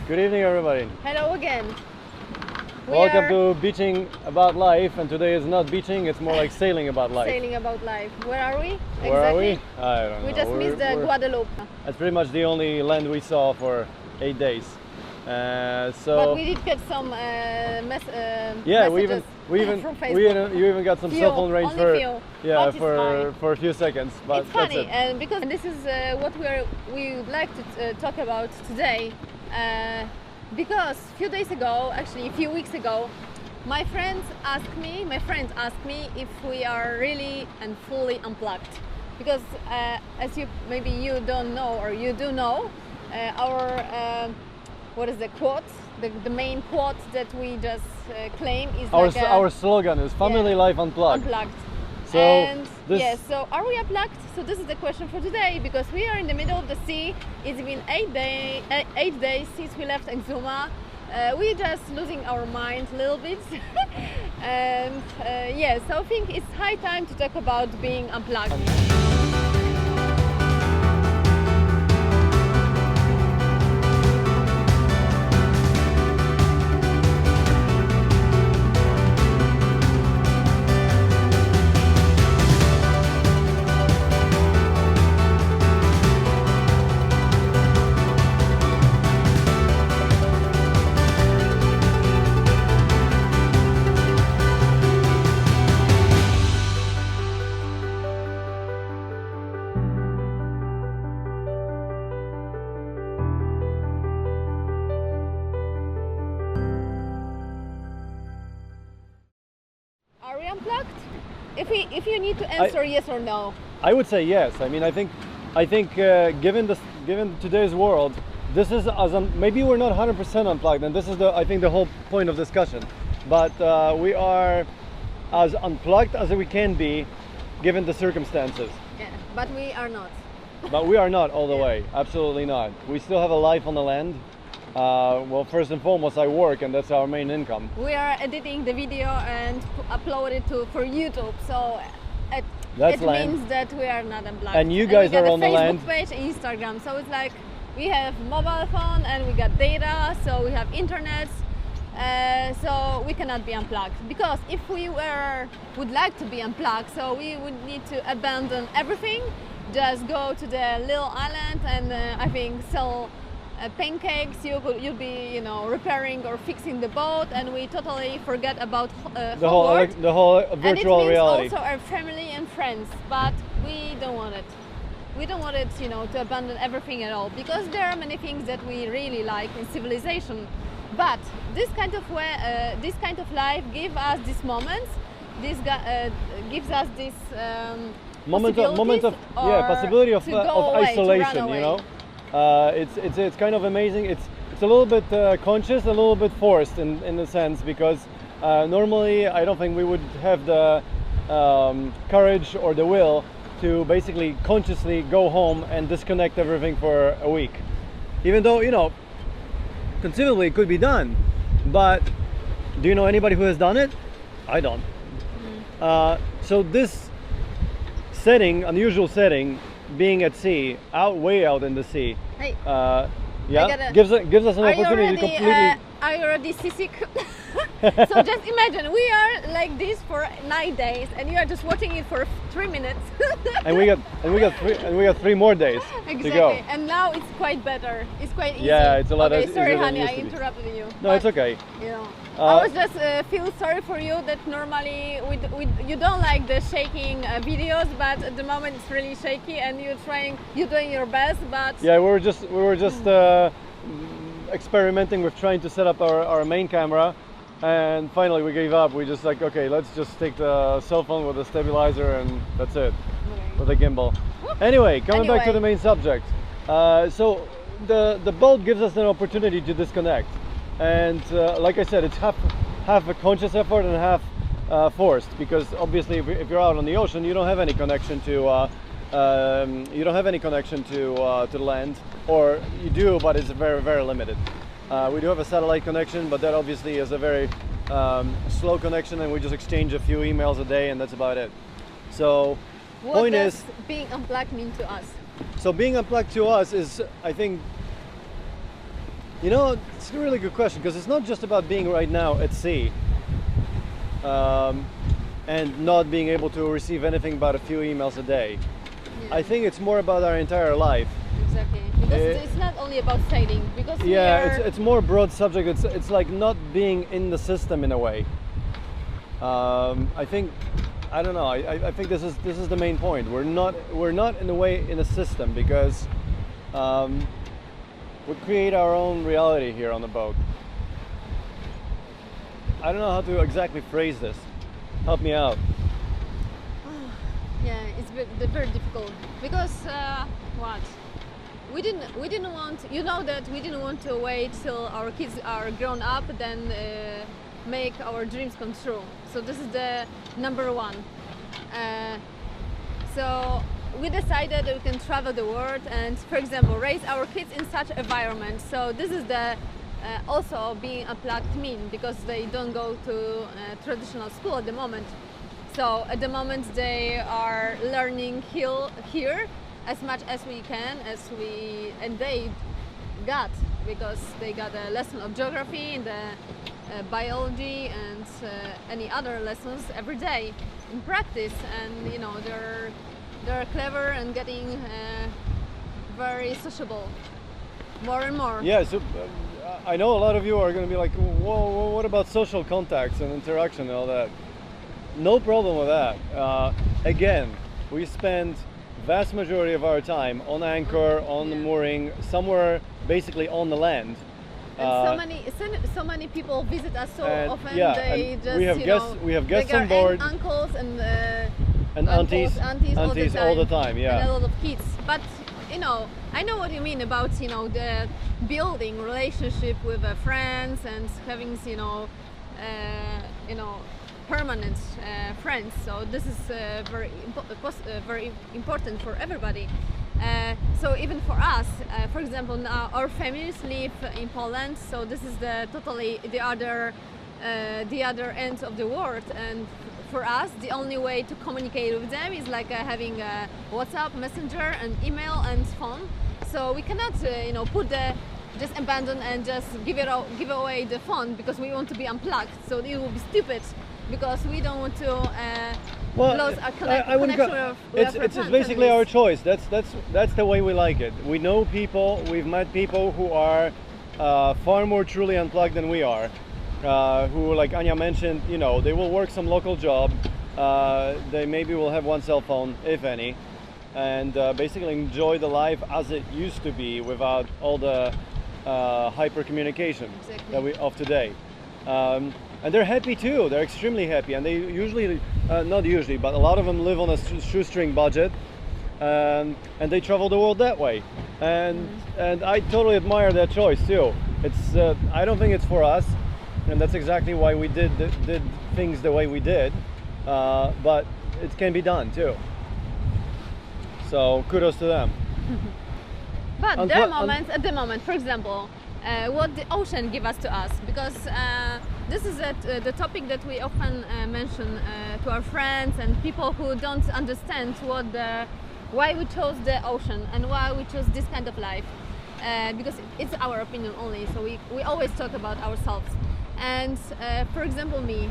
Good evening, everybody. Hello again. Welcome to Beaching About Life, and today is not beaching, it's more like sailing about life. Sailing about life. Where are we? Where are we? I don't know. We just missed the Guadeloupe. That's pretty much the only land we saw for 8 days. But we did get some yeah, messages from Facebook. you even got some Few, cell phone range for a few seconds. But it's funny, that's it. and because this is what we would like to talk about today. Because a few days ago, actually a few weeks ago, my friends asked me if we are really and fully unplugged. Because as maybe you don't know, or you do know, our what is the quote? The main quote that we just claim is our slogan is Family Life Unplugged. Unplugged. So so are we unplugged? So this is the question for today, because we are in the middle of the sea. It's been 8 days since we left Exuma. We're just losing our minds a little bit. And so I think it's high time to talk about being unplugged. Are we unplugged? If you need to answer yes or no. I would say yes. I mean, I think given today's world, this is maybe we're not 100% unplugged, and this is I think the whole point of discussion. But we are as unplugged as we can be, given the circumstances. Yeah, but we are not. But we are not all the way. Absolutely not. We still have a life on the land. Well, first and foremost, I work, and that's our main income. We are editing the video and upload it for YouTube, so it means that we are not unplugged. And you guys are on the land. We got a Facebook page, Instagram, so it's like we have mobile phone and we got data, so we have internet, so we cannot be unplugged. Because if we would like to be unplugged, so we would need to abandon everything, just go to the little island and I think sell pancakes. You'll be repairing or fixing the boat, and we totally forget about the whole virtual reality. And it means also our family and friends, but we don't want it. We don't want it, to abandon everything at all, because there are many things that we really like in civilization. But this kind of life gives us these moments. This gives us this possibility of isolation. It's kind of amazing. It's a little bit conscious, a little bit forced in a sense, because normally I don't think we would have the courage or the will to basically consciously go home and disconnect everything for a week. Even though, conceivably it could be done. But do you know anybody who has done it? I don't. So this unusual setting, being at sea, way out in the sea, hey, gives us an opportunity to completely. Are you already seasick? So just imagine we are like this for 9 days, and you are just watching it for 3 minutes. and we got 3 more days to go. And now it's quite better. It's quite easy. Yeah, it's a lot okay, easier. Sorry, honey, I interrupted you. No, it's okay. I was just feel sorry for you that normally you don't like the shaking videos, but at the moment it's really shaky, and you're doing your best. But yeah, we were just experimenting with trying to set up our main camera, and finally we gave up. We just like, okay, let's just take the cell phone with the stabilizer, and that's it, with the gimbal. Anyway, coming back to the main subject. So the boat gives us an opportunity to disconnect. And like I said, it's half a conscious effort and half forced, because obviously if you're out on the ocean, you don't have any connection to the land, or you do, but it's very, very limited. We do have a satellite connection, but that obviously is a very slow connection, and we just exchange a few emails a day, and that's about it. So what does being unplugged mean to us? So being unplugged to us is, I think, You know, it's a really good question because it's not just about being right now at sea and not being able to receive anything but a few emails a day. Yeah. I think it's more about our entire life. Exactly, because it's not only about sailing. Because it's more broad subject. It's like not being in the system in a way. I think, I don't know. I think this is the main point. We're not in a way in a system because we create our own reality here on the boat. I don't know how to exactly phrase this. Help me out. Yeah, it's very difficult because what? We didn't want, you know, that we didn't want to wait till our kids are grown up, then make our dreams come true. So this is the number one. So we decided that we can travel the world and, for example, raise our kids in such environment. So this is the also being unplugged mean, because they don't go to traditional school at the moment. So at the moment they are learning here as much as we can, and they got, because they got a lesson of geography and biology and any other lessons every day in practice, and you know they're clever and getting very sociable more and more. Yeah, so I know a lot of you are going to be like, whoa, what about social contacts and interaction and all that? No problem with that. Again, we spend vast majority of our time on anchor, on the mooring, somewhere basically on the land. And so many people visit us so often. Yeah, they and just, we have guests on board, uncles and aunties all the time. Yeah, and a lot of kids. But you know, I know what you mean about the building relationship with friends and having permanent friends. So this is very important for everybody. So even for us, for example, now our families live in Poland. So this is the other end of the world, and for us, the only way to communicate with them is like having a WhatsApp, Messenger, and email and phone. So we cannot, just abandon and just give away the phone because we want to be unplugged. So it will be stupid because we don't want to lose our connection with it's basically our choice. That's the way we like it. We know people. We've met people who are far more truly unplugged than we are. Who, like Ania mentioned, they will work some local job. They maybe will have one cell phone, if any, and basically enjoy the life as it used to be without all the hyper communication of today. And they're happy too. They're extremely happy, and they usually, not usually, but a lot of them live on a shoestring budget, and they travel the world that way. And I totally admire that choice too. It's I don't think it's for us. And that's exactly why we did things the way we did, but it can be done too. So kudos to them. But there are moments at the moment, for example, what the ocean give us to us, because this is the topic that we often mention to our friends and people who don't understand why we chose the ocean and why we chose this kind of life, because it's our opinion only. So we always talk about ourselves. And for example, me,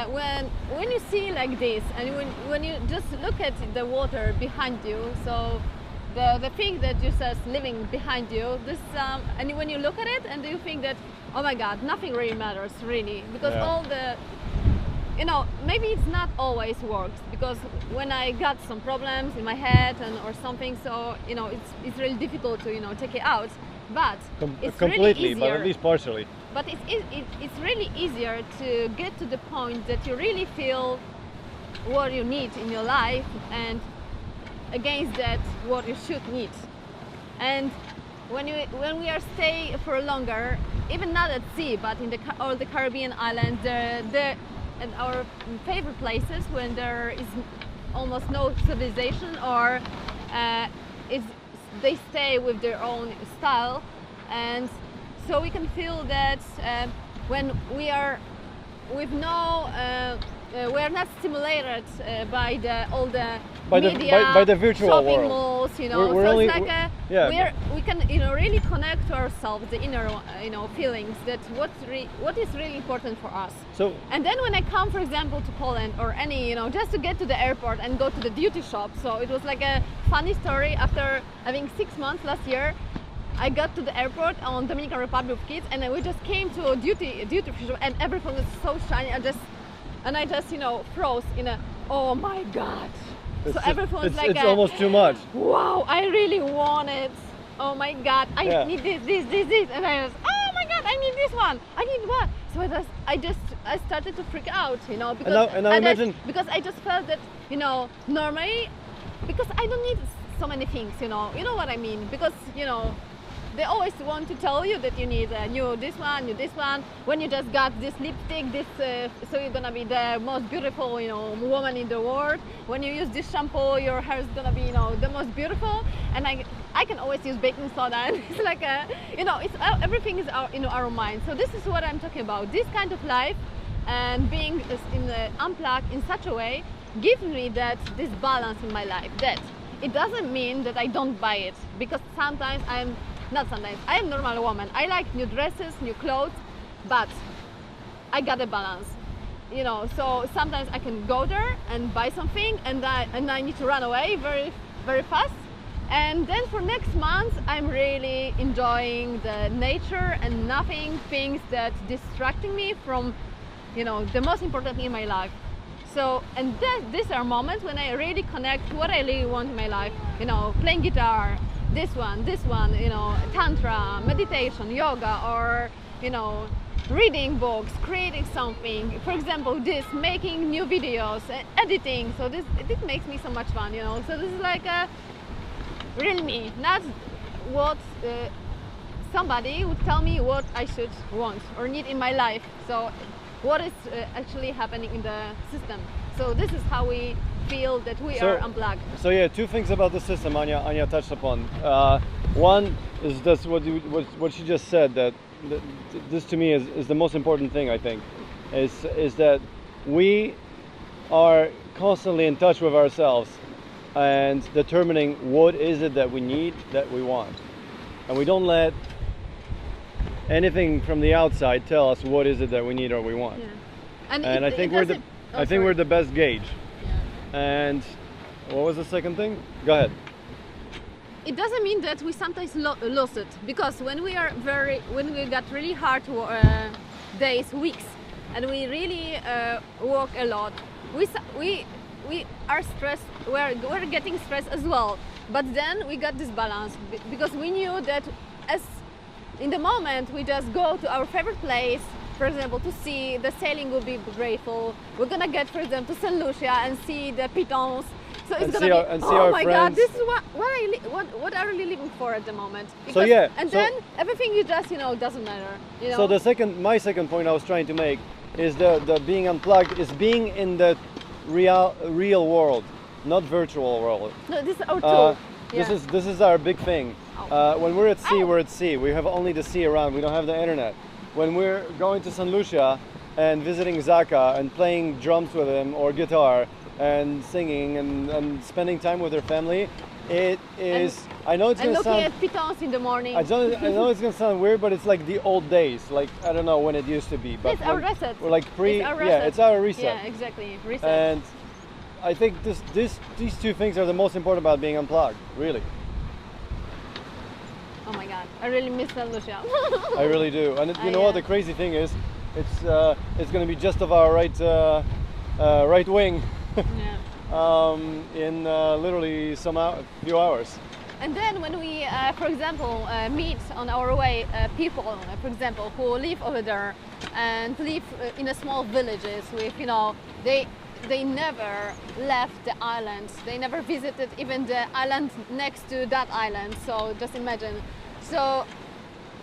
when you see like this, and when you just look at the water behind you, so the thing that you just living behind you, this and when you look at it and you think that, oh my God, nothing really matters really, because all the, maybe it's not always works, because when I got some problems in my head or something, so it's really difficult to take it out. But it's completely, really easier, but at least partially. But it's really easier to get to the point that you really feel what you need in your life, and against that what you should need. And when we are stay for longer, even not at sea, but in all the Caribbean islands, and our favorite places when there is almost no civilization, or they stay with their own style, and so we can feel that when we are with we are not stimulated by all the media, by the virtual shopping world. malls, you know. We're so only, it's like yeah. we can, you know, really connect to ourselves, the inner, you know, feelings that what is really important for us. So and then when I come, for example, to Poland or any, you know, just to get to the airport and go to the duty shop. So it was like a funny story. After having 6 months last year, I got to the airport on Dominican Republic with kids, and then we just came to a duty free shop, and everything was so shiny. I just, you know, froze in a, oh my god. So everyone was like, it's almost too much. Wow, I really want it. Oh my god, I need this, and I was, oh my god, I need this one. I need what? So I started to freak out, you know, because because I just felt that, you know, normally, because I don't need so many things, you know what I mean, because, you know, they always want to tell you that you need this one, when you just got this lipstick, so you're gonna be the most beautiful, you know, woman in the world. When you use this shampoo, your hair is gonna be, you know, the most beautiful. And I can always use baking soda, and it's like you know, it's everything is in our mind. So this is what I'm talking about. This kind of life and being unplugged in such a way gives me this balance in my life. That it doesn't mean that I don't buy it, because sometimes I am a normal woman. I like new dresses, new clothes, but I got a balance, you know. So sometimes I can go there and buy something, and I need to run away very, very fast. And then for next month, I'm really enjoying the nature and nothing things that distracting me from, you know, the most important thing in my life. So, and these are moments when I really connect to what I really want in my life, you know, playing guitar, this one, you know, tantra, meditation, yoga, or, you know, reading books, creating something. For example, making new videos, editing. So this makes me so much fun, you know. So this is like a real me, not what somebody would tell me what I should want or need in my life. So what is actually happening in the system. So this is how we feel that we are unplugged. So yeah, two things about the system Ania touched upon. One is that's what she just said, that this to me is the most important thing, I think, is that we are constantly in touch with ourselves and determining what is it that we need, that we want. And we don't let anything from the outside tell us what is it that we need or we want. Yeah. And I think we're the best gauge. Yeah. And what was the second thing? Go ahead. It doesn't mean that we sometimes lose it, because when we got really hard days, weeks, and we really work a lot, we are stressed. We're getting stressed as well. But then we got this balance, because we knew that in the moment we just go to our favorite place, for example, to see the sailing will be grateful. We're gonna get, for example, to St. Lucia and see the pitons. So it's gonna be, oh my god, this is what are we living for at the moment? Because, then everything you just, you know, doesn't matter. You know? So my second point I was trying to make is the being unplugged is being in the real world, not virtual world. No, this is our tool. This is our big thing. When we're at sea, we're at sea. We have only the sea around. We don't have the internet. When we're going to St. Lucia and visiting Zaka and playing drums with him or guitar and singing and spending time with their family, it is. I know it's going to sound. And looking at pitons in the morning. I know it's going to sound weird, but it's like the old days. Like, I don't know when it used to be, but it's our reset. We're like it's our reset. Yeah, exactly, reset. And I think these two things are the most important about being unplugged, really. Oh my god, I really miss St. Lucia. I really do. And you know what the crazy thing is? It's going to be just of our right wing in literally few hours. And then when we, for example, meet on our way people, for example, who live over there and live in a small villages with, you know, they never left the islands. They never visited even the island next to that island. So just imagine. So,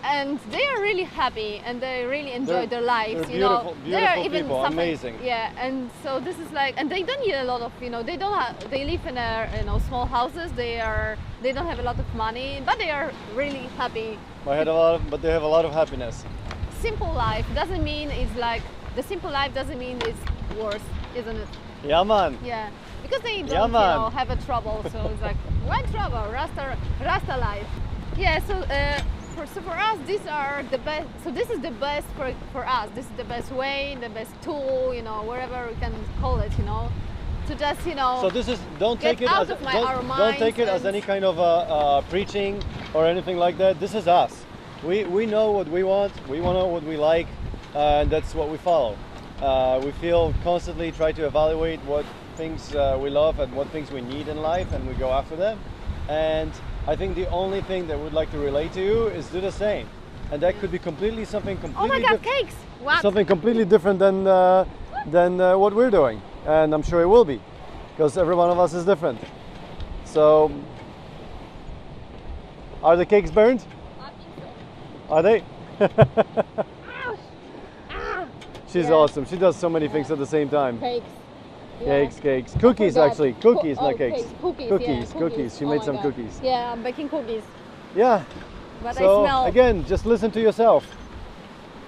and they are really happy and they really enjoy their lives. They're beautiful, beautiful people, amazing. Yeah, and so this is like, and they don't need a lot of, you know, they live in small houses. They don't have a lot of money, but they are really happy. But they have a lot of happiness. Simple life doesn't mean it's like, the simple life doesn't mean it's worse, isn't it? Yeah, man. Yeah, because they don't, Yeah, man. have a trouble. So it's like, why trouble? Rasta life. Yeah. So for us, these are the best. So this is the best for us. This is the best way, the best tool. Wherever we can call it. To just So this is don't get take it out as of our don't take it as minds any kind of preaching or anything like that. This is us. We know what we want. We know what we like, and that's what we follow. We feel constantly try to evaluate what things we love and what things we need in life, and we go after them. And I think the only thing that we'd like to relate to you is do the same, and that could be something completely. Oh my God, cakes! What? Something completely different than what we're doing, and I'm sure it will be, because every one of us is different. So, are the cakes burned? I think so. Are they? Ouch! Ah! She's Yeah. awesome. She does so many things at the same time. Cakes. Yeah. Cakes. Cookies, forgot. actually. Cookies, not Oh, cakes. Cookies. Yeah, Cookies. She Oh made my some God. cookies. Yeah, I'm baking cookies. Yeah. But So I smell. again, just listen to yourself.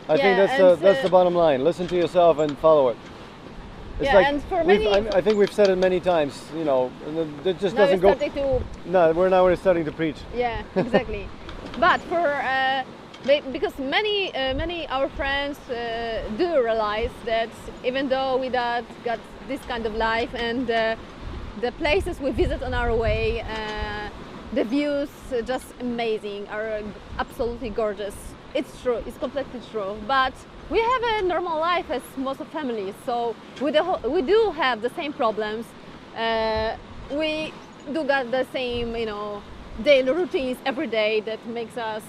I think and, that's the bottom line. Listen to yourself and follow it. It's Yeah, and for many- I think we've said it many times. And it just now doesn't we're go. starting to. No, we're starting to preach. Yeah, exactly. But because many our friends do realize that even though we got this kind of life and the places we visit on our way, the views just amazing, are absolutely gorgeous. It's true, it's completely true. But we have a normal life as most of families, so we do have the same problems. We do got the same, daily routines every day that makes us,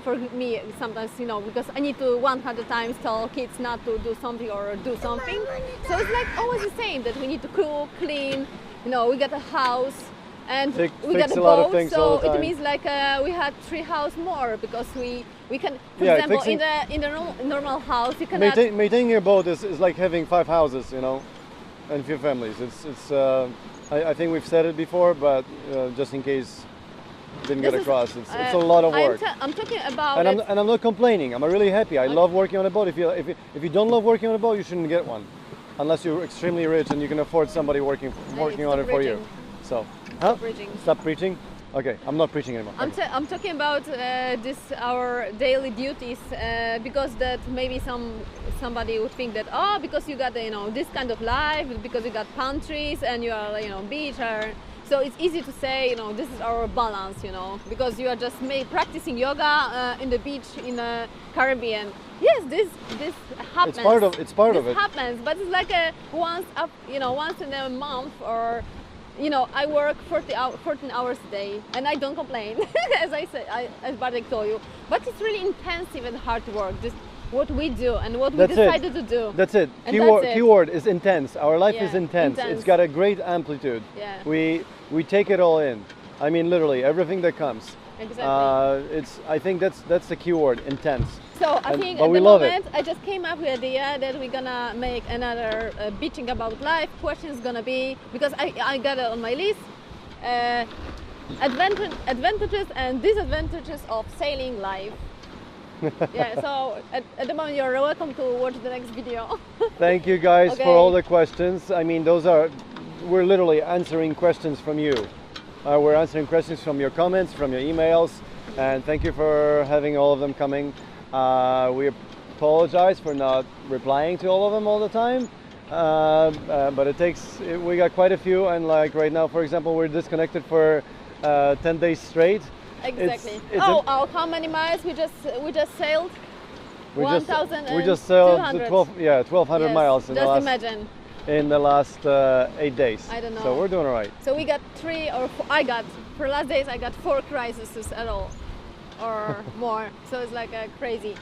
for me sometimes, because I need to 100 times tell kids not to do something or do something. So it's like always the same, that we need to cook, clean, we got a house and we got Fix a a lot of boat, things so all the it time. means like we had 3 houses more, because we can, for Yeah, example, fixing- in the normal house you cannot. Maintaining your boat is like having 5 houses, and a few families. It's I think we've said it before, but just in case didn't get This is, across, it's a lot of work. I'm talking about And it. I'm not complaining. I'm really happy. I love working on a boat. If you don't love working on a boat, you shouldn't get one, unless you're extremely rich and you can afford somebody working on it for you. So, Stop preaching. Stop preaching. Okay, I'm not preaching anymore. I'm talking about our daily duties, because that maybe somebody would think that, because you got this kind of life, because you got countries and you are beach, so it's easy to say this is our balance, because you are just practicing yoga in the beach in the Caribbean. Yes, this happens. It's part of it. This happens, but it's like once in a month, or I work 14 hours a day, and I don't complain, as I said, as Bartek told you. But it's really intensive and hard work. This what we do and what we decided to do. That's it. And that's it. Keyword is intense. Our life is Yeah, intense. intense. It's got a great amplitude. Yeah. We take it all in. I mean, literally everything that comes. Exactly. I think that's the keyword, intense. So I think but at we the love moment I just came up with the idea that we're gonna make another bitching about life questions, gonna be, because I got it on my list, advantages and disadvantages of sailing life. Yeah, so at the moment you're welcome to watch the next video. Thank you guys Okay. for all the questions. I mean, we're literally answering questions from you. We're answering questions from your comments, from your emails, and thank you for having all of them coming. We apologize for not replying to all of them all the time, but we got quite a few, and like right now, for example, we're disconnected for 10 days straight. Exactly. It's How many miles we just sailed? we We just sailed 1,200 miles in just the last imagine. in the last 8 days. I don't know. So we're doing all right. So we got 3 or 4, for last days I got 4 crises at all, or more. So it's like crazy.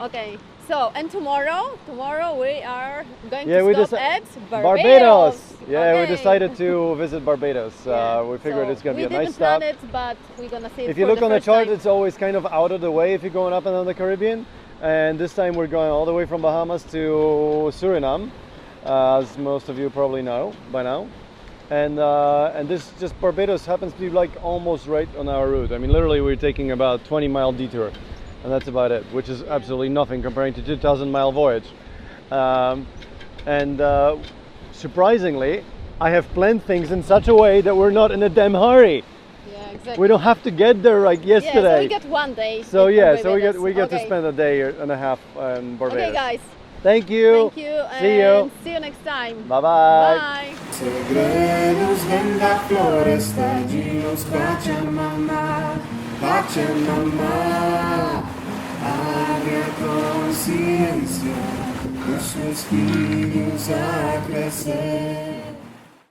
Okay. So, and tomorrow we are going to stop at Barbados. Yeah, Okay. we decided to visit Barbados. Yeah. We figured So it's going to be a we nice didn't plan stop. it, but we're gonna see it If you for look the on the first chart, time. it's always kind of out of the way if you're going up and down the Caribbean. And this time we're going all the way from Bahamas to Surinam, as most of you probably know by now. And this just Barbados happens to be like almost right on our route. I mean, literally we're taking about 20-mile detour, and that's about it, which is absolutely nothing comparing to 2,000-mile voyage. surprisingly, I have planned things in such a way that we're not in a damn hurry. Yeah, exactly. We don't have to get there like yesterday. Yeah, so we get 1 day. So yeah, so we get okay. to spend a day and a half in Barbados. Okay, guys. Thank you. Thank you. See you. And see you next time. Bye bye. Bye. Segredos vem da floresta de los Pachamama, Pachamama. Abre a consciência dos seus filhos a crescer.